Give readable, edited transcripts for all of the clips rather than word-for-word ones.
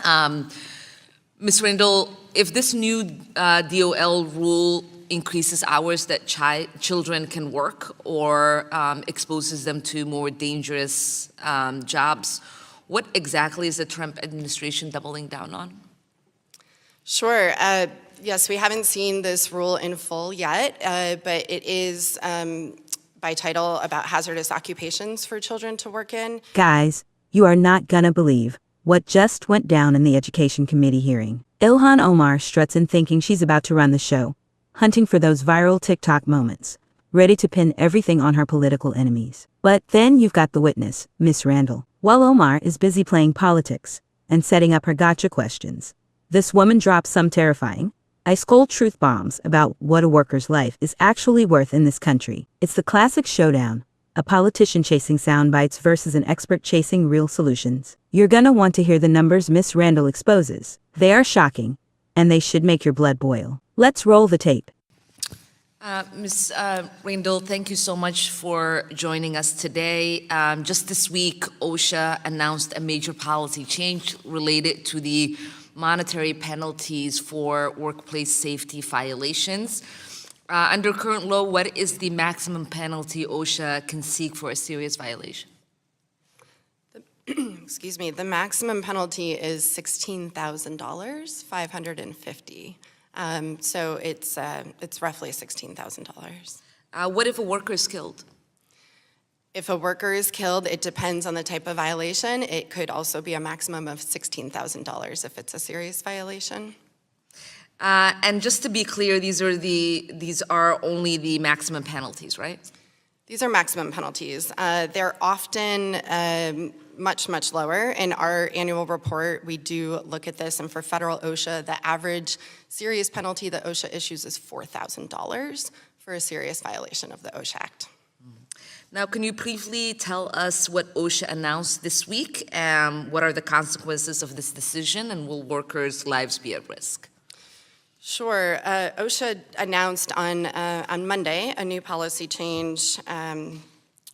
Ms. Randall, if this new DOL rule increases hours that children can work or exposes them to more dangerous jobs, what exactly is the Trump administration doubling down on? Sure. Yes, we haven't seen this rule in full yet, but it is by title about hazardous occupations for children to work in. Guys, you are not gonna believe what just went down in the Education Committee hearing. Ilhan Omar struts in thinking she's about to run the show, hunting for those viral TikTok moments, ready to pin everything on her political enemies. But then you've got the witness, Miss Randall. While Omar is busy playing politics and setting up her gotcha questions, this woman drops some terrifying, ice-cold truth bombs about what a worker's life is actually worth in this country. It's the classic showdown, a politician chasing sound bites versus an expert chasing real solutions. You're gonna want to hear the numbers Miss Randall exposes. They are shocking, and they should make your blood boil. Let's roll the tape. Ms. Randall, thank you so much for joining us today. Just this week, OSHA announced a major policy change related to the monetary penalties for workplace safety violations. Under current law, what is the maximum penalty OSHA can seek for a serious violation? Excuse me, the maximum penalty is $16,000, $550. So it's roughly $16,000. What if a worker is killed? If a worker is killed, it depends on the type of violation. It could also be a maximum of $16,000 if it's a serious violation. And just to be clear, these are only the maximum penalties, right? These are maximum penalties. They're often much, much lower. In our annual report, we do look at this, and for federal OSHA, the average serious penalty that OSHA issues is $4,000 for a serious violation of the OSHA Act. Now, can you briefly tell us what OSHA announced this week? What are the consequences of this decision, and will workers' lives be at risk? Sure. OSHA announced on Monday a new policy change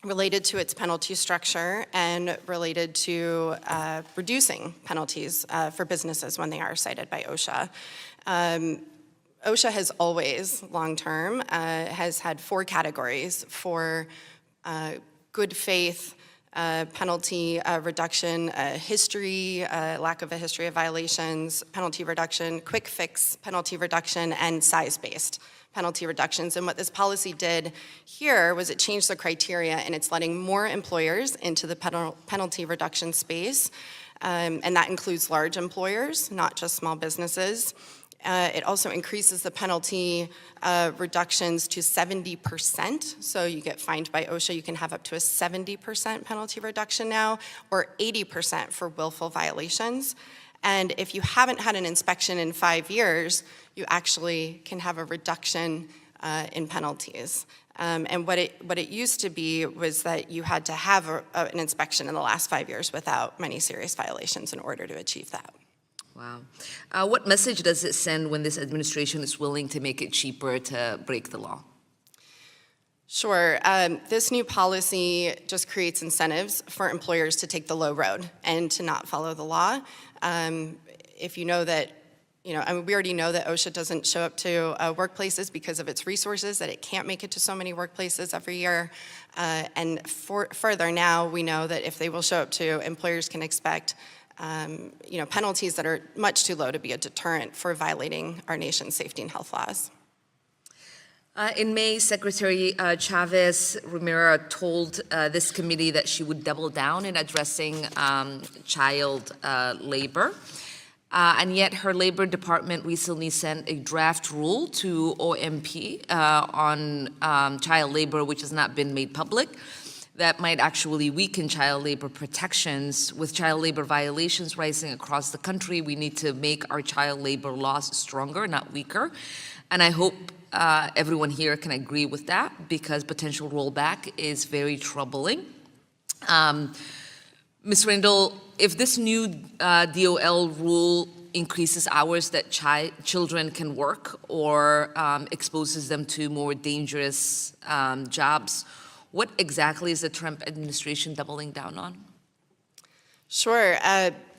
related to its penalty structure and related to reducing penalties for businesses when they are cited by OSHA. OSHA has always, long-term, has had 4 categories for good faith, penalty reduction, history, lack of a history of violations, penalty reduction, quick fix penalty reduction, and size-based penalty reductions. And what this policy did here was it changed the criteria, and it's letting more employers into the penalty reduction space, and that includes large employers, not just small businesses. It also increases the penalty reductions to 70%. So you get fined by OSHA, you can have up to a 70% penalty reduction now, or 80% for willful violations. And if you haven't had an inspection in 5 years, you actually can have a reduction in penalties. And what it used to be was that you had to have an inspection in the last 5 years without many serious violations in order to achieve that. Wow. What message does it send when this administration is willing to make it cheaper to break the law? Sure. This new policy just creates incentives for employers to take the low road and to not follow the law. If you know that, we already know that OSHA doesn't show up to workplaces because of its resources, that it can't make it to so many workplaces every year. And further now, we know that if they will show up to, employers can expect penalties that are much too low to be a deterrent for violating our nation's safety and health laws. In May, Secretary Chavez Romero told this committee that she would double down in addressing child labor. And yet her Labor Department recently sent a draft rule to OMP on child labor, which has not been made public, that might actually weaken child labor protections. With child labor violations rising across the country, we need to make our child labor laws stronger, not weaker. And I hope everyone here can agree with that, because potential rollback is very troubling. Ms. Randall, if this new DOL rule increases hours that children can work or exposes them to more dangerous jobs, what exactly is the Trump administration doubling down on? Sure.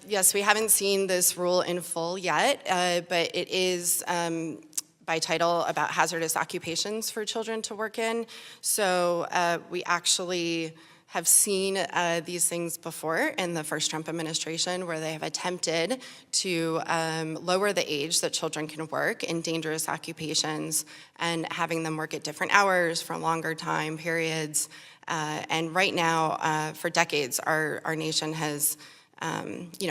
Yes, we haven't seen this rule in full yet, but it is by title about hazardous occupations for children to work in. So we actually have seen these things before in the first Trump administration, where they have attempted to lower the age that children can work in dangerous occupations and having them work at different hours for longer time periods. And right now, for decades, our nation has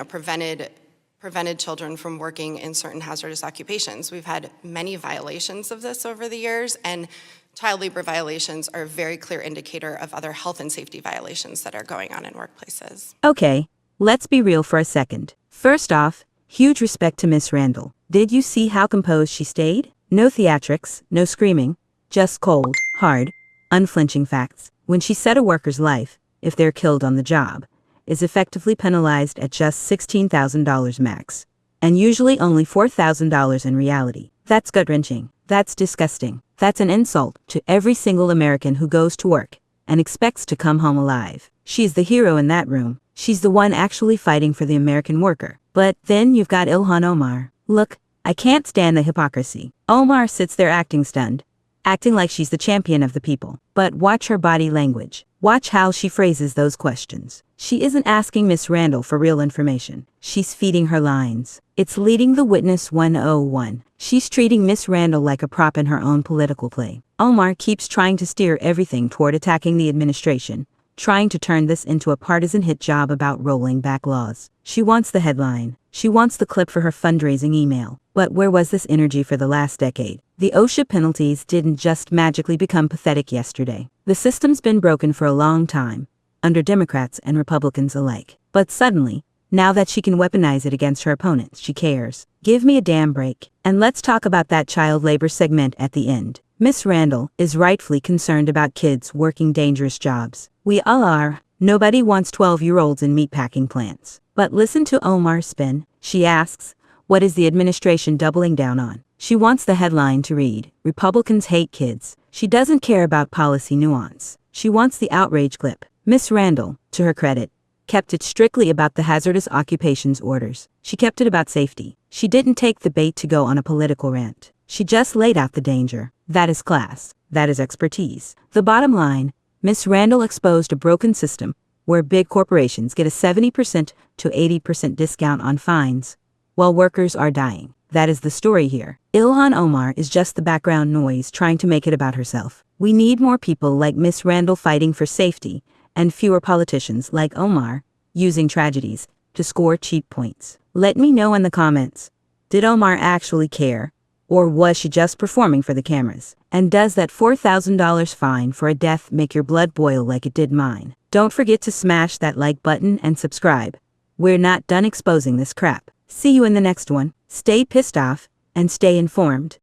prevented children from working in certain hazardous occupations. We've had many violations of this over the years, and child labor violations are a very clear indicator of other health and safety violations that are going on in workplaces. Okay, let's be real for a second. First off, huge respect to Miss Randall. Did you see how composed she stayed? No theatrics, no screaming, just cold, hard, unflinching facts. When she said a worker's life, if they're killed on the job, is effectively penalized at just $16,000 max, and usually only $4,000 in reality. That's gut-wrenching. That's disgusting. That's an insult to every single American who goes to work and expects to come home alive. She's the hero in that room. She's the one actually fighting for the American worker. But then you've got Ilhan Omar. Look, I can't stand the hypocrisy. Omar sits there acting stunned, acting like she's the champion of the people. But watch her body language. Watch how she phrases those questions. She isn't asking Miss Randall for real information. She's feeding her lines. It's leading the witness 101. She's treating Miss Randall like a prop in her own political play. Omar keeps trying to steer everything toward attacking the administration, trying to turn this into a partisan hit job about rolling back laws. She wants the headline. She wants the clip for her fundraising email. But where was this energy for the last decade? The OSHA penalties didn't just magically become pathetic yesterday. The system's been broken for a long time, under Democrats and Republicans alike. But suddenly, now that she can weaponize it against her opponents, she cares. Give me a damn break. And let's talk about that child labor segment at the end. Miss Randall is rightfully concerned about kids working dangerous jobs. We all are. Nobody wants 12-year-olds in meatpacking plants. But listen to Omar's spin. She asks, what is the administration doubling down on? She wants the headline to read, Republicans hate kids. She doesn't care about policy nuance. She wants the outrage clip. Miss Randall, to her credit, kept it strictly about the hazardous occupations orders. She kept it about safety. She didn't take the bait to go on a political rant. She just laid out the danger. That is class. That is expertise. The bottom line, Miss Randall exposed a broken system where big corporations get a 70% to 80% discount on fines, while workers are dying. That is the story here. Ilhan Omar is just the background noise trying to make it about herself. We need more people like Miss Randall fighting for safety, and fewer politicians like Omar using tragedies to score cheap points. Let me know in the comments. Did Omar actually care? Or was she just performing for the cameras? And does that $4,000 fine for a death make your blood boil like it did mine? Don't forget to smash that like button and subscribe. We're not done exposing this crap. See you in the next one. Stay pissed off and stay informed.